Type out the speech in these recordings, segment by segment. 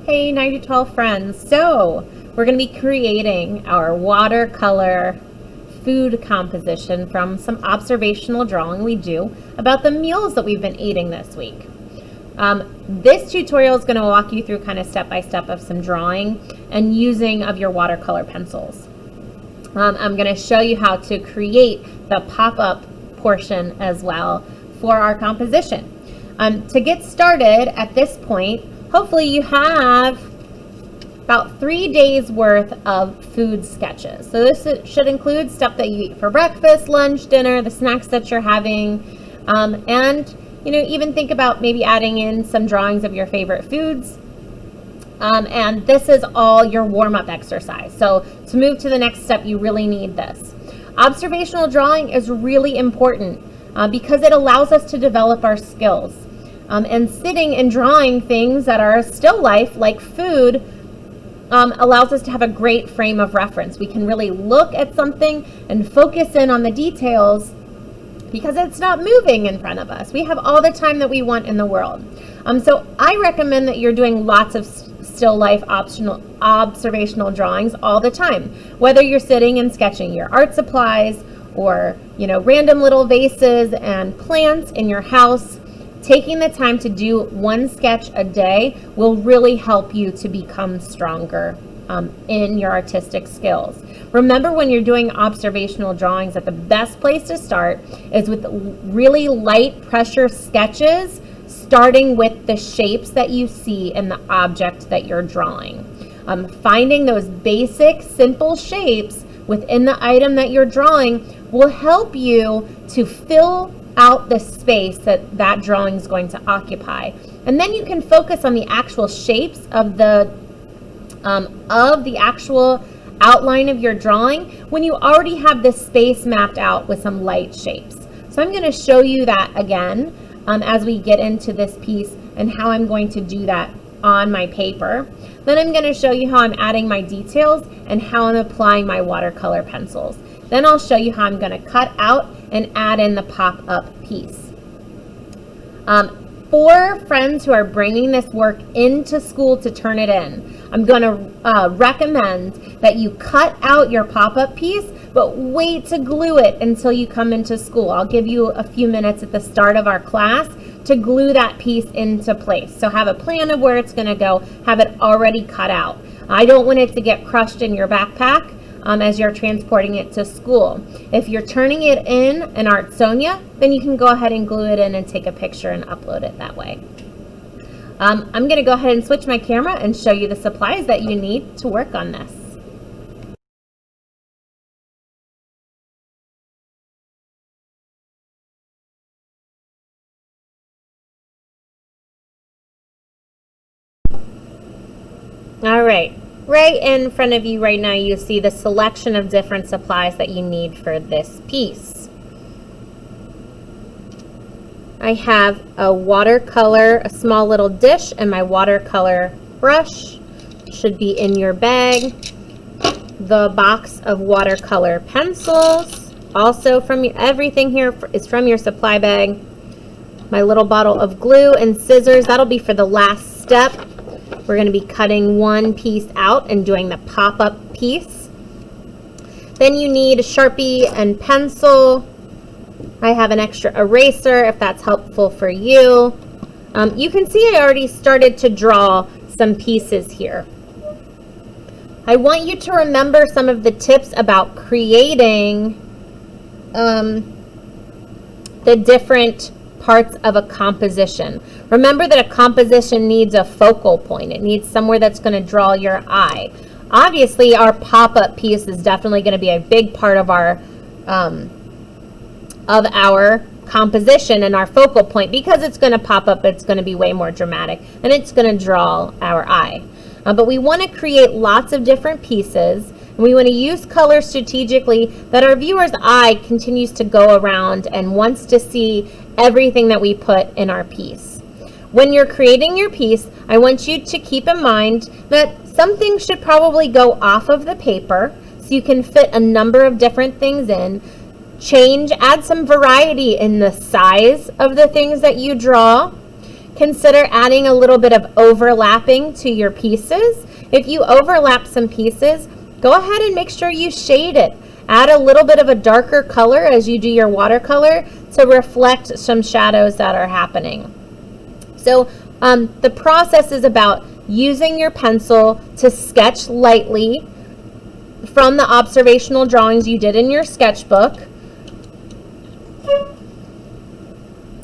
Hey 9 to 12 friends, so we're going to be creating our watercolor food composition from some observational drawing we do about the meals that we've been eating this week. This tutorial is going to walk you through kind of step-by-step of some drawing and using of your watercolor pencils. I'm going to show you how to create the pop-up portion as well for our composition. To get started at this point, hopefully you have about 3 days worth of food sketches. So this should include stuff that you eat for breakfast, lunch, dinner, the snacks that you're having, and even think about maybe adding in some drawings of your favorite foods. And this is all your warm-up exercise. So to move to the next step, you really need this. Observational drawing is really important because it allows us to develop our skills. And sitting and drawing things that are still life, like food, allows us to have a great frame of reference. We can really look at something and focus in on the details because it's not moving in front of us. We have all the time that we want in the world. So I recommend that you're doing lots of still life observational drawings all the time, whether you're sitting and sketching your art supplies or random little vases and plants in your house. Taking the time to do one sketch a day will really help you to become stronger in your artistic skills. Remember, when you're doing observational drawings, that the best place to start is with really light pressure sketches, starting with the shapes that you see in the object that you're drawing. Finding those basic, simple shapes within the item that you're drawing will help you to fill out the space that drawing is going to occupy, and then you can focus on the actual shapes of the actual outline of your drawing when you already have this space mapped out with some light shapes. So I'm going to show you that again as we get into this piece and how I'm going to do that on my paper. Then I'm going to show you how I'm adding my details and how I'm applying my watercolor pencils. Then I'll show you how I'm going to cut out and add in the pop-up piece. For friends who are bringing this work into school to turn it in, I'm going to recommend that you cut out your pop-up piece, but wait to glue it until you come into school. I'll give you a few minutes at the start of our class to glue that piece into place. So have a plan of where it's going to go, have it already cut out. I don't want it to get crushed in your backpack as you're transporting it to school. If you're turning it in Artsonia, then you can go ahead and glue it in and take a picture and upload it that way. I'm going to go ahead and switch my camera and show you the supplies that you need to work on this. All right. Right in front of you right now, you see the selection of different supplies that you need for this piece. I have a watercolor, a small little dish, and my watercolor brush should be in your bag. The box of watercolor pencils, also from everything here is from your supply bag. My little bottle of glue and scissors, that'll be for the last step. We're going to be cutting one piece out and doing the pop-up piece. Then you need a Sharpie and pencil. I have an extra eraser if that's helpful for you. You can see I already started to draw some pieces here. I want you to remember some of the tips about creating the different parts of a composition. Remember that a composition needs a focal point. It needs somewhere that's going to draw your eye. Obviously, our pop-up piece is definitely going to be a big part of our composition and our focal point, because it's going to pop up. It's going to be way more dramatic and it's going to draw our eye. But we want to create lots of different pieces, and we want to use color strategically that our viewer's eye continues to go around and wants to see everything that we put in our piece. When you're creating your piece, I want you to keep in mind that some things should probably go off of the paper so you can fit a number of different things in. Add some variety in the size of the things that you draw. consider adding a little bit of overlapping to your pieces. If you overlap some pieces, go ahead and make sure you shade it. Add a little bit of a darker color as you do your watercolor to reflect some shadows that are happening. So the process is about using your pencil to sketch lightly from the observational drawings you did in your sketchbook.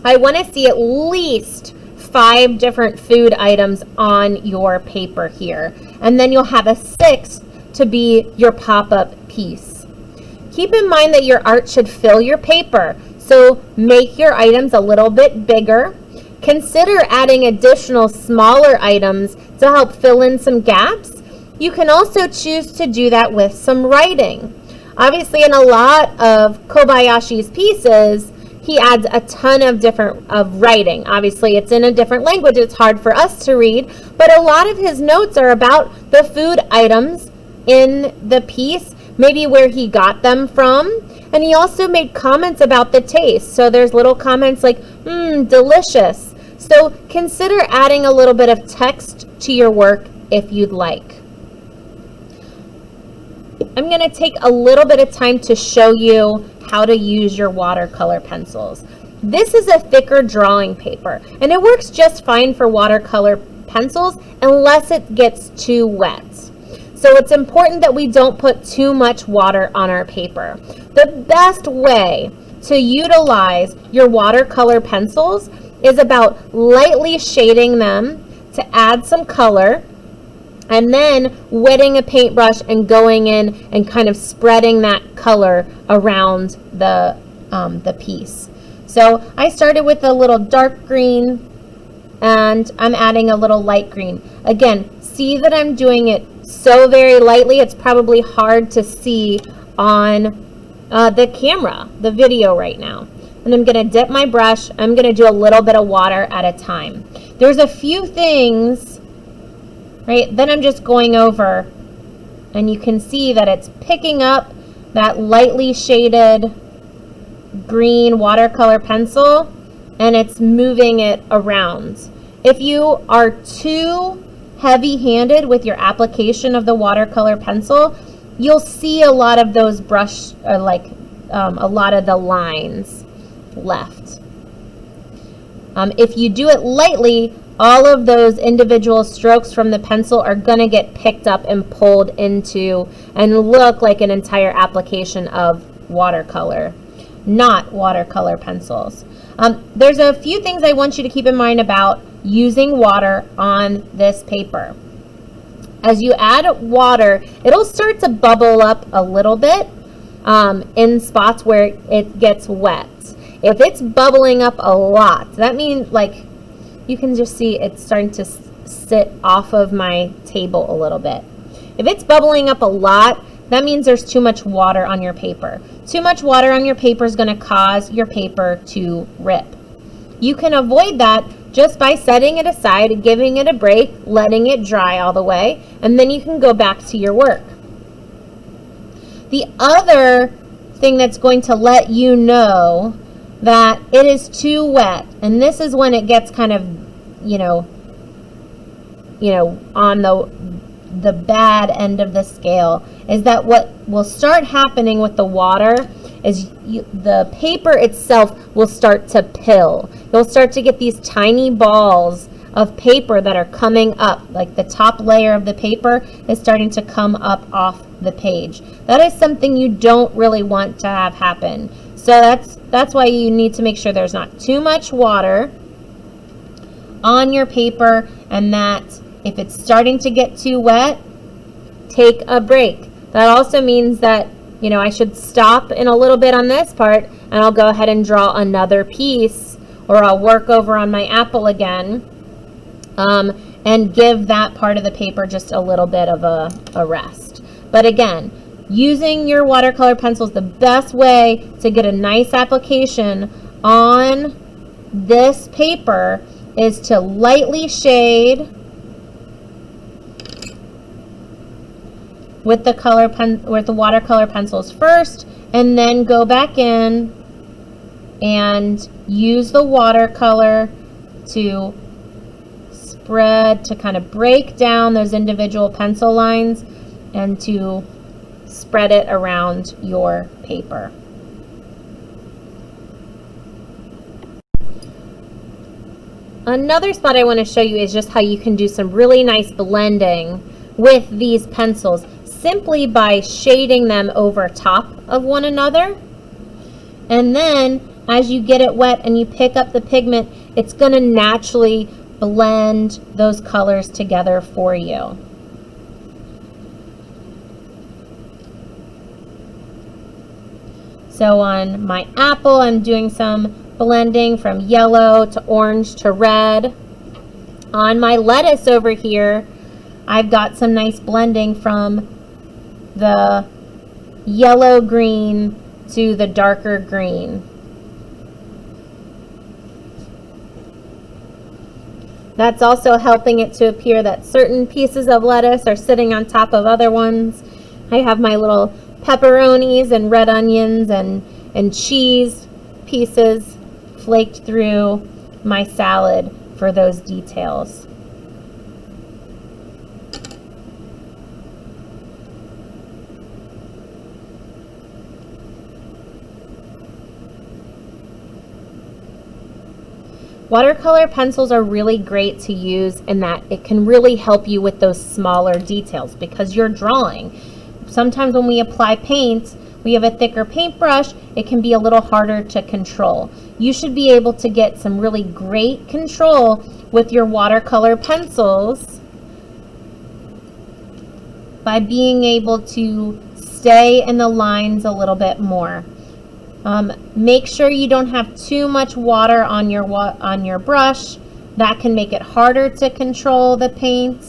I want to see at least 5 different food items on your paper here. And then you'll have a 6th to be your pop-up piece. Keep in mind that your art should fill your paper, so make your items a little bit bigger. Consider adding additional smaller items to help fill in some gaps. You can also choose to do that with some writing. Obviously, in a lot of Kobayashi's pieces, he adds a ton of writing. Obviously, it's in a different language. It's hard for us to read, but a lot of his notes are about the food items in the piece, maybe where he got them from. And he also made comments about the taste. So there's little comments like, delicious. So consider adding a little bit of text to your work if you'd like. I'm going to take a little bit of time to show you how to use your watercolor pencils. This is a thicker drawing paper, and it works just fine for watercolor pencils unless it gets too wet. So it's important that we don't put too much water on our paper. The best way to utilize your watercolor pencils is about lightly shading them to add some color, and then wetting a paintbrush and going in and kind of spreading that color around the piece. So I started with a little dark green, and I'm adding a little light green. Again, see that I'm doing it so very lightly. It's probably hard to see on the camera, the video right now. And I'm going to dip my brush. I'm going to do a little bit of water at a time. There's a few things, right? Then I'm just going over, and you can see that it's picking up that lightly shaded green watercolor pencil, and it's moving it around. If you are too heavy-handed with your application of the watercolor pencil, you'll see a lot of those a lot of the lines left. If you do it lightly, all of those individual strokes from the pencil are going to get picked up and pulled into and look like an entire application of watercolor, not watercolor pencils. There's a few things I want you to keep in mind about using water on this paper. As you add water, it'll start to bubble up a little bit in spots where it gets wet. If it's bubbling up a lot, that means, like, you can just see it's starting to sit off of my table a little bit. If it's bubbling up a lot, that means there's too much water on your paper. Too much water on your paper is going to cause your paper to rip. You can avoid that just by setting it aside, giving it a break, letting it dry all the way, and then you can go back to your work. The other thing that's going to let you know that it is too wet, and this is when it gets kind of, on the bad end of the scale, is that what will start happening with the water is the paper itself will start to pill. You'll start to get these tiny balls of paper that are coming up, like the top layer of the paper is starting to come up off the page. That is something you don't really want to have happen. So that's why you need to make sure there's not too much water on your paper, and that if it's starting to get too wet, take a break. That also means that, I should stop in a little bit on this part, and I'll go ahead and draw another piece, or I'll work over on my apple again, and give that part of the paper just a little bit of a rest. But again, using your watercolor pencil is the best way to get a nice application on this paper, is to lightly shade with the watercolor pencils first, and then go back in and use the watercolor to spread, to kind of break down those individual pencil lines and to spread it around your paper. Another spot I want to show you is just how you can do some really nice blending with these pencils simply by shading them over top of one another. And then as you get it wet and you pick up the pigment, it's going to naturally blend those colors together for you. So on my apple, I'm doing some blending from yellow to orange to red. On my lettuce over here, I've got some nice blending from the yellow green to the darker green. That's also helping it to appear that certain pieces of lettuce are sitting on top of other ones. I have my little pepperonis and red onions and cheese pieces flaked through my salad for those details. Watercolor pencils are really great to use in that it can really help you with those smaller details because you're drawing. Sometimes when we apply paint, we have a thicker paintbrush, it can be a little harder to control. You should be able to get some really great control with your watercolor pencils by being able to stay in the lines a little bit more. Make sure you don't have too much water on your brush. That can make it harder to control the paint.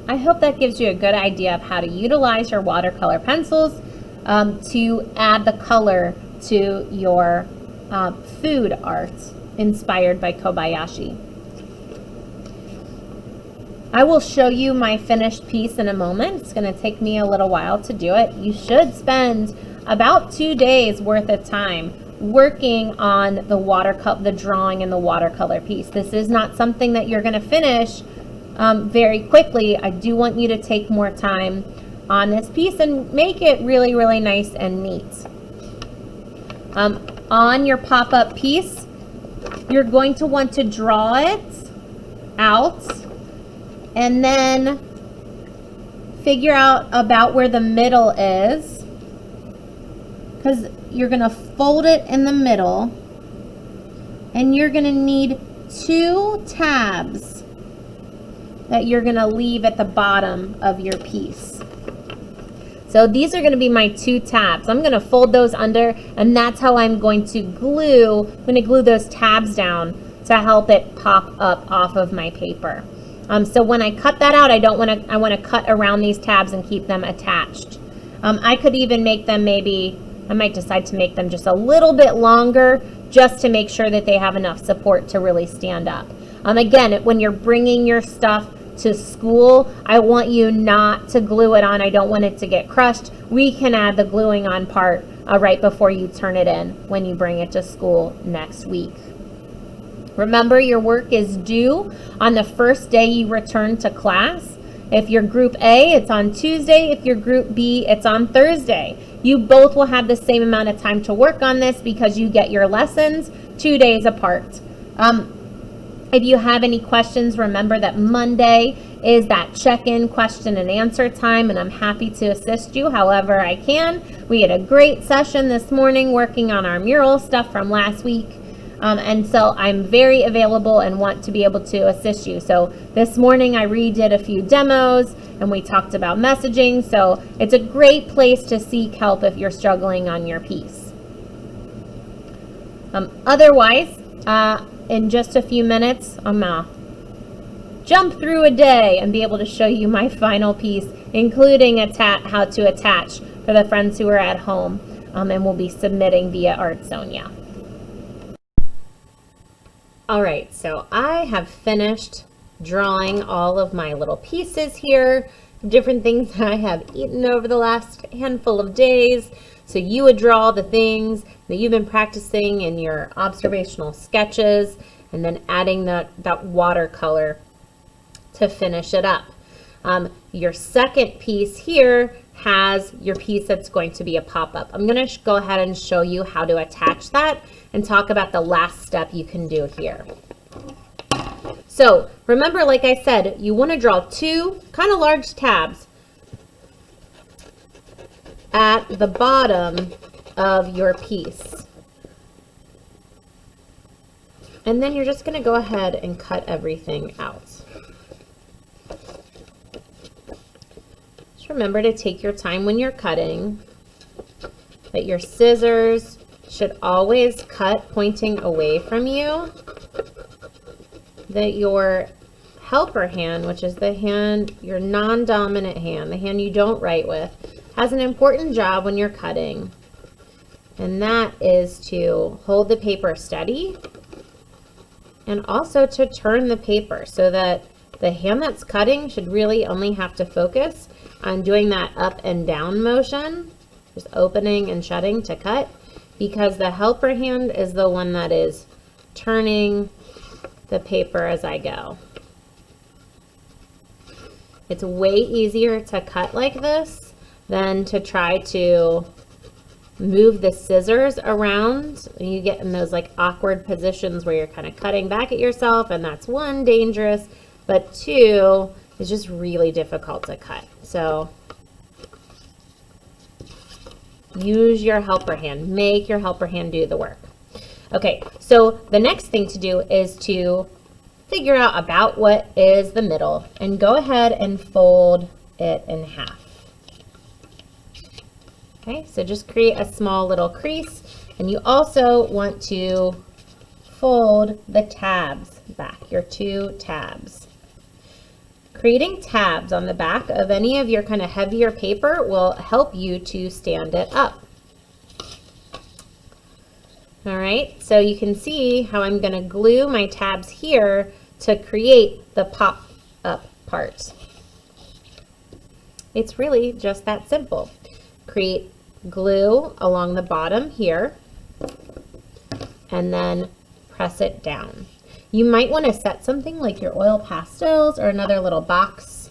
I hope that gives you a good idea of how to utilize your watercolor pencils to add the color to your food art inspired by Kobayashi. I will show you my finished piece in a moment. It's going to take me a little while to do it. You should spend about 2 days worth of time working on the drawing and the watercolor piece. This is not something that you're going to finish very quickly. I do want you to take more time on this piece and make it really, really nice and neat. On your pop-up piece, you're going to want to draw it out and then figure out about where the middle is, because you're going to fold it in the middle and you're going to need 2 tabs that you're going to leave at the bottom of your piece. So these are going to be my 2 tabs. I'm going to fold those under, and that's how I'm going to glue those tabs down to help it pop up off of my paper. So when I cut that out, I want to cut around these tabs and keep them attached. I could even make them I might decide to make them just a little bit longer just to make sure that they have enough support to really stand up. Again, when you're bringing your stuff to school, I want you not to glue it on. I don't want it to get crushed. We can add the gluing on part right before you turn it in when you bring it to school next week. Remember, your work is due on the first day you return to class. If you're group A, it's on Tuesday. If you're group B, it's on Thursday. You both will have the same amount of time to work on this because you get your lessons 2 days apart. If you have any questions, remember that Monday is that check-in question and answer time, and I'm happy to assist you however I can. We had a great session this morning working on our mural stuff from last week, and so I'm very available and want to be able to assist you. So this morning I redid a few demos and we talked about messaging, so it's a great place to seek help if you're struggling on your piece. Otherwise, in just a few minutes, I'm gonna jump through a day and be able to show you my final piece, including how to attach for the friends who are at home, and we'll be submitting via ArtSonia. All right, so I have finished drawing all of my little pieces here, different things that I have eaten over the last handful of days. So you would draw the things that you've been practicing in your observational sketches, and then adding that watercolor to finish it up. Your second piece here has your piece that's going to be a pop-up. I'm going to go ahead and show you how to attach that and talk about the last step you can do here. So remember, like I said, you want to draw two kind of large tabs at the bottom of your piece. And then you're just going to go ahead and cut everything out. Just remember to take your time when you're cutting, that your scissors should always cut pointing away from you, that your helper hand, which is the hand, your non-dominant hand, the hand you don't write with, has an important job when you're cutting, and that is to hold the paper steady and also to turn the paper so that the hand that's cutting should really only have to focus on doing that up and down motion, just opening and shutting to cut, because the helper hand is the one that is turning the paper as I go. It's way easier to cut like this than to try to move the scissors around. You get in those like awkward positions where you're kind of cutting back at yourself, and that's one, dangerous, but two, it's just really difficult to cut. So use your helper hand, make your helper hand do the work. Okay, so the next thing to do is to figure out about what is the middle and go ahead and fold it in half. Okay, so just create a small little crease, and you also want to fold the tabs back, your two tabs. Creating tabs on the back of any of your kind of heavier paper will help you to stand it up. All right, so you can see how I'm going to glue my tabs here to create the pop-up part. It's really just that simple. Create glue along the bottom here, and then press it down. You might want to set something like your oil pastels or another little box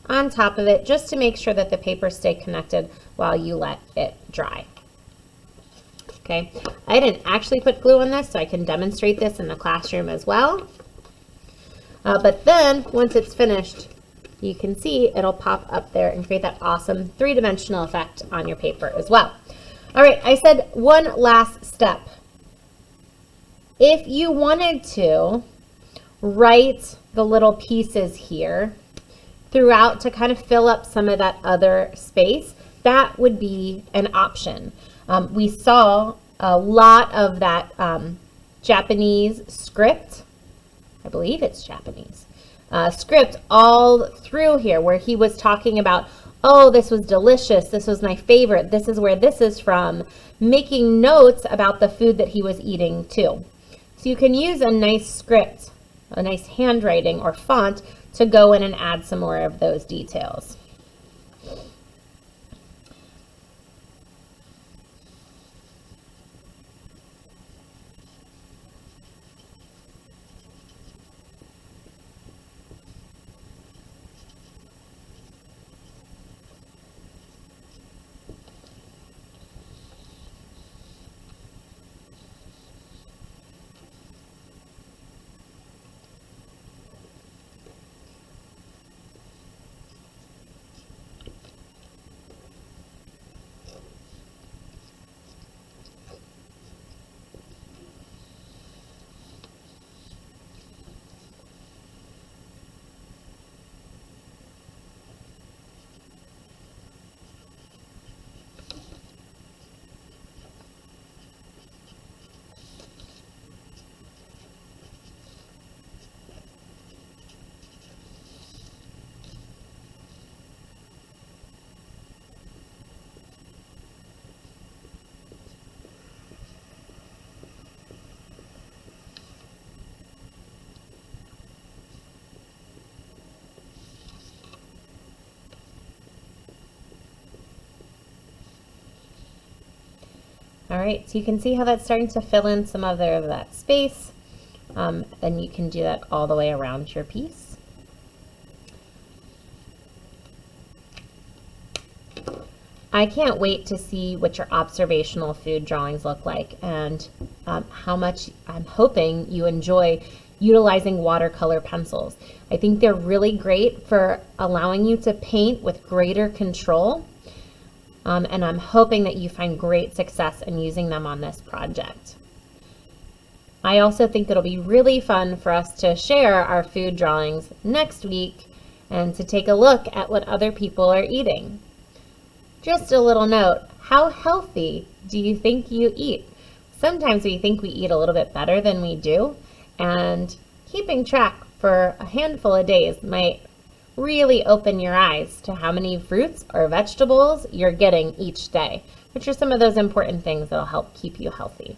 on top of it just to make sure that the paper stay connected while you let it dry. Okay, I didn't actually put glue on this, so I can demonstrate this in the classroom as well. But then once it's finished, you can see it'll pop up there and create that awesome three-dimensional effect on your paper as well. All right, I said one last step. If you wanted to write the little pieces here throughout to kind of fill up some of that other space, that would be an option. We saw a lot of that Japanese script, I believe it's Japanese, script all through here where he was talking about, oh, this was delicious, this was my favorite, this is where this is from, making notes about the food that he was eating too. So you can use a nice script, a nice handwriting or font to go in and add some more of those details. All right, so you can see how that's starting to fill in some of that space. And you can do that all the way around your piece. I can't wait to see what your observational food drawings look like, and how much I'm hoping you enjoy utilizing watercolor pencils. I think they're really great for allowing you to paint with greater control, and I'm hoping that you find great success in using them on this project. I also think it'll be really fun for us to share our food drawings next week and to take a look at what other people are eating. Just a little note, how healthy do you think you eat? Sometimes we think we eat a little bit better than we do, and keeping track for a handful of days might really open your eyes to how many fruits or vegetables you're getting each day, which are some of those important things that'll help keep you healthy.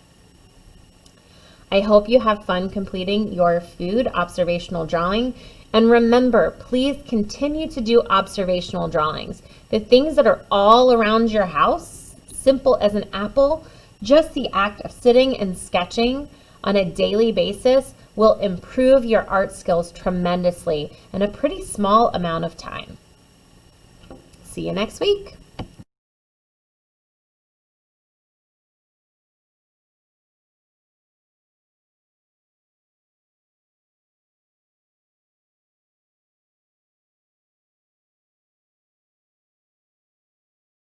I hope you have fun completing your food observational drawing. And remember, please continue to do observational drawings. The things that are all around your house, simple as an apple, just the act of sitting and sketching on a daily basis will improve your art skills tremendously in a pretty small amount of time. See you next week.